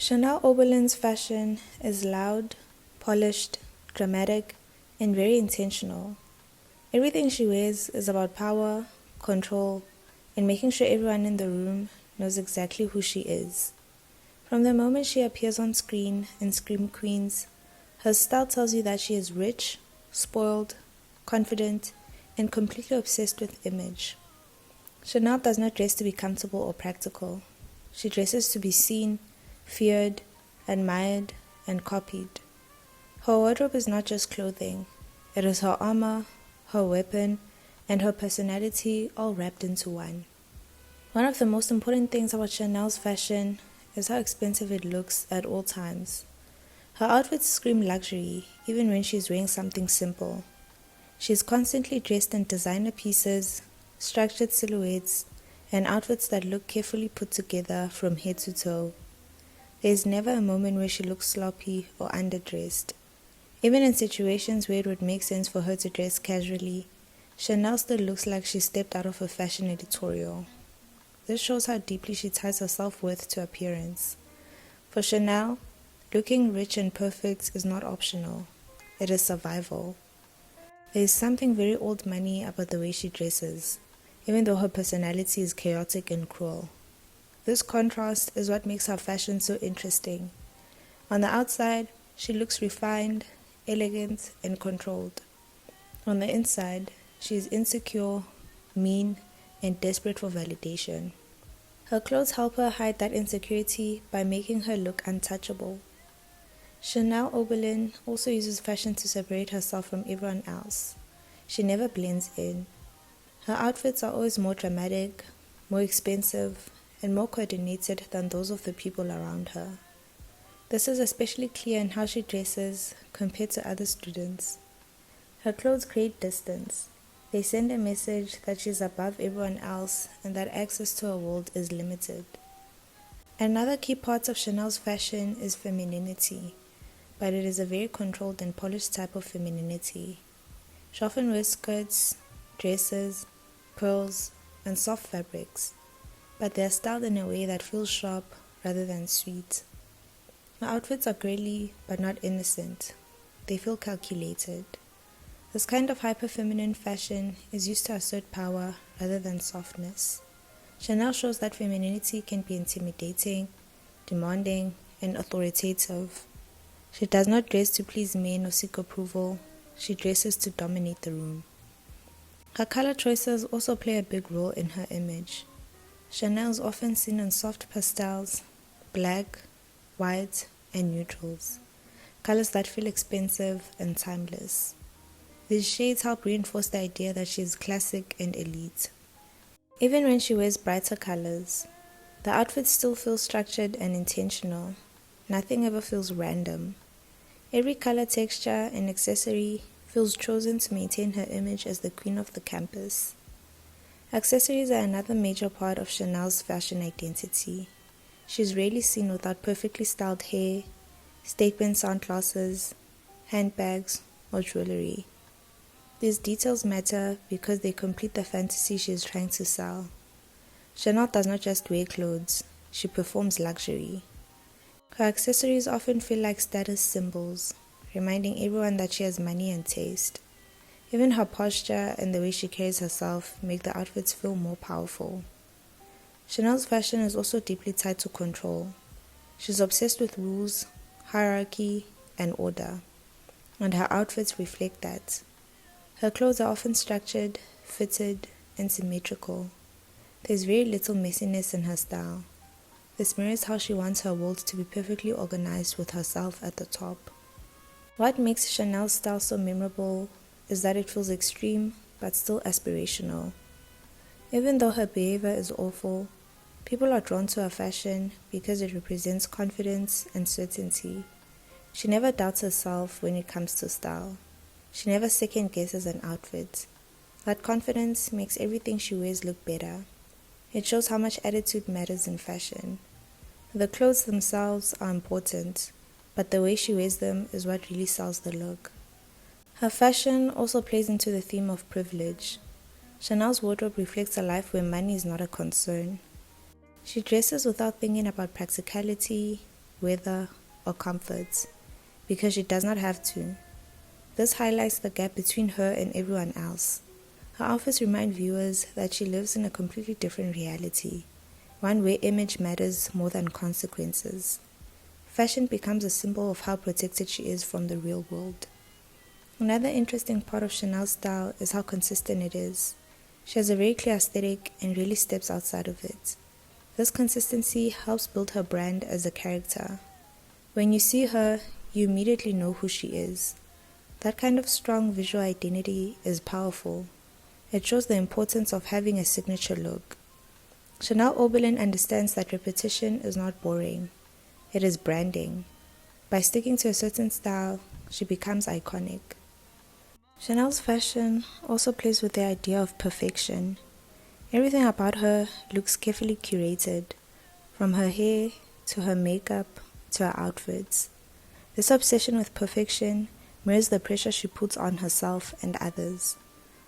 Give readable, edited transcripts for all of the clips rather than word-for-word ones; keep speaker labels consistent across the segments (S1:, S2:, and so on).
S1: Chanel Oberlin's fashion is loud, polished, dramatic, and very intentional. Everything she wears is about power, control, and making sure everyone in the room knows exactly who she is. From the moment she appears on screen in Scream Queens, her style tells you that she is rich, spoiled, confident, and completely obsessed with image. Chanel does not dress to be comfortable or practical. She dresses to be seen, feared, admired, and copied. Her wardrobe is not just clothing. It is her armor, her weapon, and her personality all wrapped into one. One of the most important things about Chanel's fashion is how expensive it looks at all times. Her outfits scream luxury even when she's wearing something simple. She's constantly dressed in designer pieces, structured silhouettes, and outfits that look carefully put together from head to toe. There's never a moment where she looks sloppy or underdressed. Even in situations where it would make sense for her to dress casually, Chanel still looks like she stepped out of a fashion editorial. This shows how deeply she ties her self-worth to appearance. For Chanel, looking rich and perfect is not optional. It is survival. There is something very old money about the way she dresses, even though her personality is chaotic and cruel. This contrast is what makes her fashion so interesting. On the outside, she looks refined, elegant, and controlled. On the inside, she is insecure, mean, and desperate for validation. Her clothes help her hide that insecurity by making her look untouchable. Chanel Oberlin also uses fashion to separate herself from everyone else. She never blends in. Her outfits are always more dramatic, more expensive, and more coordinated than those of the people around her. This is especially clear in how she dresses compared to other students. Her clothes create distance. They send a message that she's above everyone else and that access to her world is limited. Another key part of Chanel's fashion is femininity, but it is a very controlled and polished type of femininity. She often wears skirts, dresses, pearls, and soft fabrics, but they are styled in a way that feels sharp rather than sweet. Her outfits are girly but not innocent. They feel calculated. This kind of hyper-feminine fashion is used to assert power rather than softness. Chanel shows that femininity can be intimidating, demanding, and authoritative. She does not dress to please men or seek approval. She dresses to dominate the room. Her color choices also play a big role in her image. Chanel is often seen in soft pastels, black, white, and neutrals, colors that feel expensive and timeless. These shades help reinforce the idea that she is classic and elite. Even when she wears brighter colors, the outfit still feels structured and intentional. Nothing ever feels random. Every color, texture, and accessory feels chosen to maintain her image as the queen of the campus. Accessories are another major part of Chanel's fashion identity. She's rarely seen without perfectly styled hair, statement sunglasses, handbags, or jewelry. These details matter because they complete the fantasy she is trying to sell. Chanel does not just wear clothes, she performs luxury. Her accessories often feel like status symbols, reminding everyone that she has money and taste. Even her posture and the way she carries herself make the outfits feel more powerful. Chanel's fashion is also deeply tied to control. She's obsessed with rules, hierarchy, and order, and her outfits reflect that. Her clothes are often structured, fitted, and symmetrical. There's very little messiness in her style. This mirrors how she wants her world to be perfectly organized with herself at the top. What makes Chanel's style so memorable is that it feels extreme but still aspirational. Even though her behavior is awful, people are drawn to her fashion because it represents confidence and certainty. She never doubts herself when it comes to style. She never second guesses an outfit. That confidence makes everything she wears look better. It shows how much attitude matters in fashion. The clothes themselves are important, but the way she wears them is what really sells the look. Her fashion also plays into the theme of privilege. Chanel's wardrobe reflects a life where money is not a concern. She dresses without thinking about practicality, weather, or comfort, because she does not have to. This highlights the gap between her and everyone else. Her outfits remind viewers that she lives in a completely different reality, one where image matters more than consequences. Fashion becomes a symbol of how protected she is from the real world. Another interesting part of Chanel's style is how consistent it is. She has a very clear aesthetic and really steps outside of it. This consistency helps build her brand as a character. When you see her, you immediately know who she is. That kind of strong visual identity is powerful. It shows the importance of having a signature look. Chanel Oberlin understands that repetition is not boring. It is branding. By sticking to a certain style, she becomes iconic. Chanel's fashion also plays with the idea of perfection. Everything about her looks carefully curated, from her hair to her makeup to her outfits. This obsession with perfection mirrors the pressure she puts on herself and others.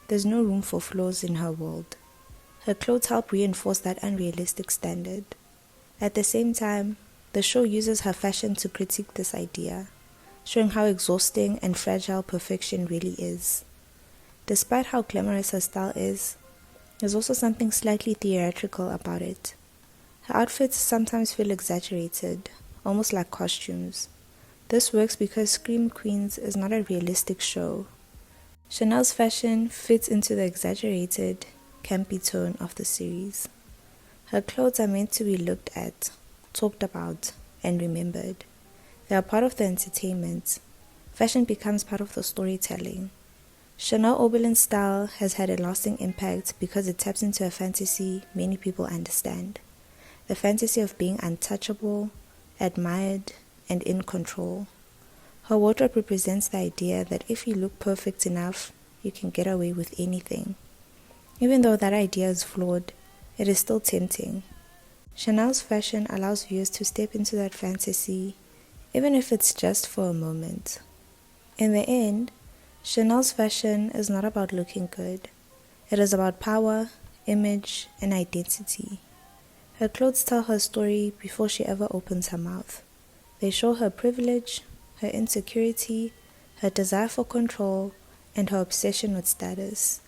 S1: There's no room for flaws in her world. Her clothes help reinforce that unrealistic standard. At the same time, the show uses her fashion to critique this idea, showing how exhausting and fragile perfection really is. Despite how glamorous her style is, there's also something slightly theatrical about it. Her outfits sometimes feel exaggerated, almost like costumes. This works because Scream Queens is not a realistic show. Chanel's fashion fits into the exaggerated, campy tone of the series. Her clothes are meant to be looked at, talked about, and remembered. They are part of the entertainment. Fashion becomes part of the storytelling. Chanel Oberlin's style has had a lasting impact because it taps into a fantasy many people understand. The fantasy of being untouchable, admired, and in control. Her wardrobe represents the idea that if you look perfect enough, you can get away with anything. Even though that idea is flawed, it is still tempting. Chanel's fashion allows viewers to step into that fantasy, even if it's just for a moment. In the end, Chanel's fashion is not about looking good. It is about power, image, and identity. Her clothes tell her story before she ever opens her mouth. They show her privilege, her insecurity, her desire for control, and her obsession with status.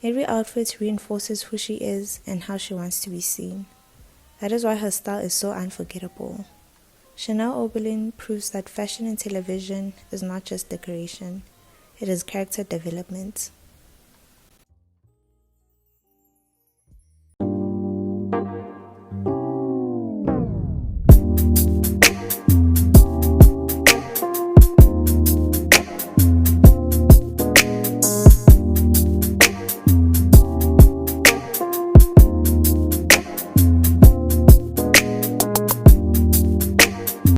S1: Every outfit reinforces who she is and how she wants to be seen. That is why her style is so unforgettable. Chanel Oberlin proves that fashion in television is not just decoration, it is character development.